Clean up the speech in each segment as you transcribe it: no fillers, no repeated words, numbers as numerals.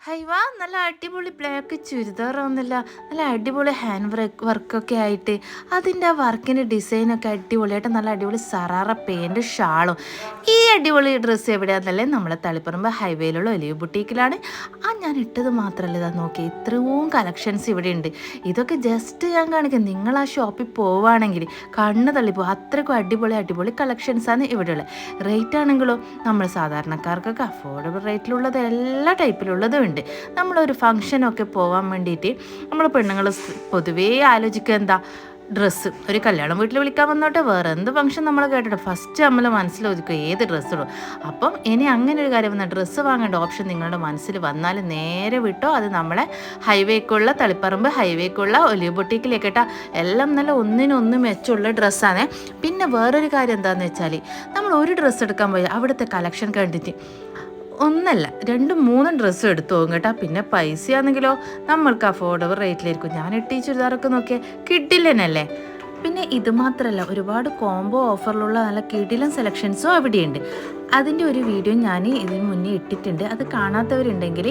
ഹൈവാ നല്ല അടിപൊളി ബ്ലാക്ക് ചുരിദാറൊന്നുമില്ല, നല്ല അടിപൊളി ഹാൻഡ് വർക്കൊക്കെ ആയിട്ട് അതിൻ്റെ ആ വർക്കിൻ്റെ ഡിസൈനൊക്കെ അടിപൊളിയായിട്ട് നല്ല അടിപൊളി സറാറ പേൻറ്റ് ഷാളും. ഈ അടിപൊളി ഡ്രസ്സ് എവിടെയാണെന്നല്ലേ നമ്മളെ തളിപ്പറമ്പ് ഹൈവേയിലുള്ള ഒലിവ് ബുട്ടീക്കിലാണ്. ഞാൻ ഇട്ടത് മാത്രമല്ല, ഇതാ നോക്കി ഇത്രയും കളക്ഷൻസ് ഇവിടെ ഉണ്ട്. ഇതൊക്കെ ജസ്റ്റ് ഞാൻ കാണിക്കാം, നിങ്ങൾ ആ ഷോപ്പിൽ പോവുകയാണെങ്കിൽ കണ്ണ് തള്ളിപ്പോകും. അത്രയ്ക്കും അടിപൊളി അടിപൊളി കളക്ഷൻസാണ് ഇവിടെയുള്ളത്. റേറ്റ് ആണെങ്കിലോ നമ്മൾ സാധാരണക്കാർക്കൊക്കെ അഫോർഡബിൾ റേറ്റിലുള്ളത് എല്ലാ ടൈപ്പിലുള്ളതും ഉണ്ട്. നമ്മളൊരു ഫംഗ്ഷനൊക്കെ പോകാൻ വേണ്ടിയിട്ട് നമ്മൾ പെണ്ണുങ്ങൾ പൊതുവേ ആലോചിക്കുക എന്താ, ഡ്രസ്സ്. ഒരു കല്യാണം വീട്ടിൽ വിളിക്കാൻ വന്നോട്ടെ, വേറെ എന്ത് ഫംഗ്ഷൻ നമ്മൾ കേട്ടിട്ട് ഫസ്റ്റ് നമ്മൾ മനസ്സിലൊതുക്കുക ഏത് ഡ്രസ്സ് ഇടും. അപ്പം ഇനി അങ്ങനെ ഒരു കാര്യം വന്നാൽ ഡ്രസ്സ് വാങ്ങേണ്ട ഓപ്ഷൻ നിങ്ങളുടെ മനസ്സിൽ വന്നാൽ നേരെ വിട്ടോ, അത് നമ്മളെ ഹൈവേക്കുള്ള തളിപ്പറമ്പ് ഹൈവേക്കുള്ള ഒലിവ് ബൊട്ടീക്കിലേക്കിട്ടാൽ എല്ലാം നല്ല ഒന്നിനൊന്ന് മെച്ചമുള്ള ഡ്രസ്സാണ്. പിന്നെ വേറൊരു കാര്യം എന്താണെന്ന് വെച്ചാൽ, നമ്മൾ ഒരു ഡ്രസ്സ് എടുക്കാൻ പോയി അവിടുത്തെ കളക്ഷൻ കണ്ടിട്ട് ഒന്നല്ല 2-3 ഡ്രസ്സും എടുത്തു പോകും കേട്ടോ. പിന്നെ പൈസയാണെങ്കിലോ നമ്മൾക്ക് അഫോർഡബിൾ റേറ്റിലായിരിക്കും. ഞാൻ ഇട്ട് ഈ ചുരിദാറൊക്കെ നോക്കിയാൽ കിട്ടില്ലെന്നല്ലേ. പിന്നെ ഇത് മാത്രമല്ല, ഒരുപാട് കോംബോ ഓഫറിലുള്ള നല്ല കിടിലൻ സെലക്ഷൻസും അവിടെയുണ്ട്. അതിൻ്റെ ഒരു വീഡിയോ ഞാൻ ഇതിന് മുന്നേ ഇട്ടിട്ടുണ്ട്. അത് കാണാത്തവരുണ്ടെങ്കിൽ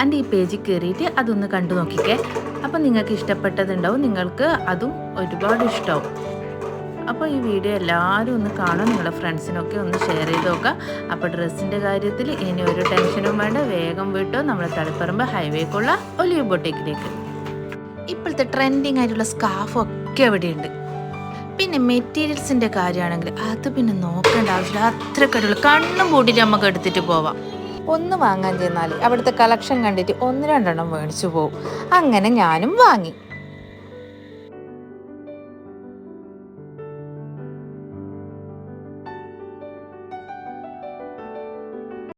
എൻ്റെ ഈ പേജിൽ കയറിയിട്ട് അതൊന്ന് കണ്ടു നോക്കിക്കേ. അപ്പം നിങ്ങൾക്ക് ഇഷ്ടപ്പെട്ടതുണ്ടാവും, നിങ്ങൾക്ക് അതും ഒരുപാട് ഇഷ്ടമാവും. അപ്പോൾ ഈ വീഡിയോ എല്ലാവരും ഒന്ന് കാണും, നിങ്ങളുടെ ഫ്രണ്ട്സിനൊക്കെ ഒന്ന് ഷെയർ ചെയ്ത് നോക്കുക. അപ്പോൾ ഡ്രസ്സിൻ്റെ കാര്യത്തിൽ ഇനി ഒരു ടെൻഷനും വേണ്ട, വേഗം വിട്ടോ നമ്മുടെ തളിപ്പറമ്പ് ഹൈവേക്കുള്ള ഒലിവ് ബൊട്ടീക്കിലേക്ക്. ഇപ്പോഴത്തെ ട്രെൻഡിങ് ആയിട്ടുള്ള സ്കാർഫൊക്കെ അവിടെയുണ്ട്. പിന്നെ മെറ്റീരിയൽസിൻ്റെ കാര്യമാണെങ്കിൽ അത് പിന്നെ നോക്കേണ്ട ആവശ്യമില്ല, അത്രക്കടുള്ള കണ്ണും പൂട്ടിയിട്ട് നമുക്ക് എടുത്തിട്ട് പോവാം. ഒന്ന് വാങ്ങാൻ ചെന്നാൽ അവിടുത്തെ കളക്ഷൻ കണ്ടിട്ട് 1-2 മേടിച്ചു പോകും. അങ്ങനെ ഞാനും വാങ്ങി.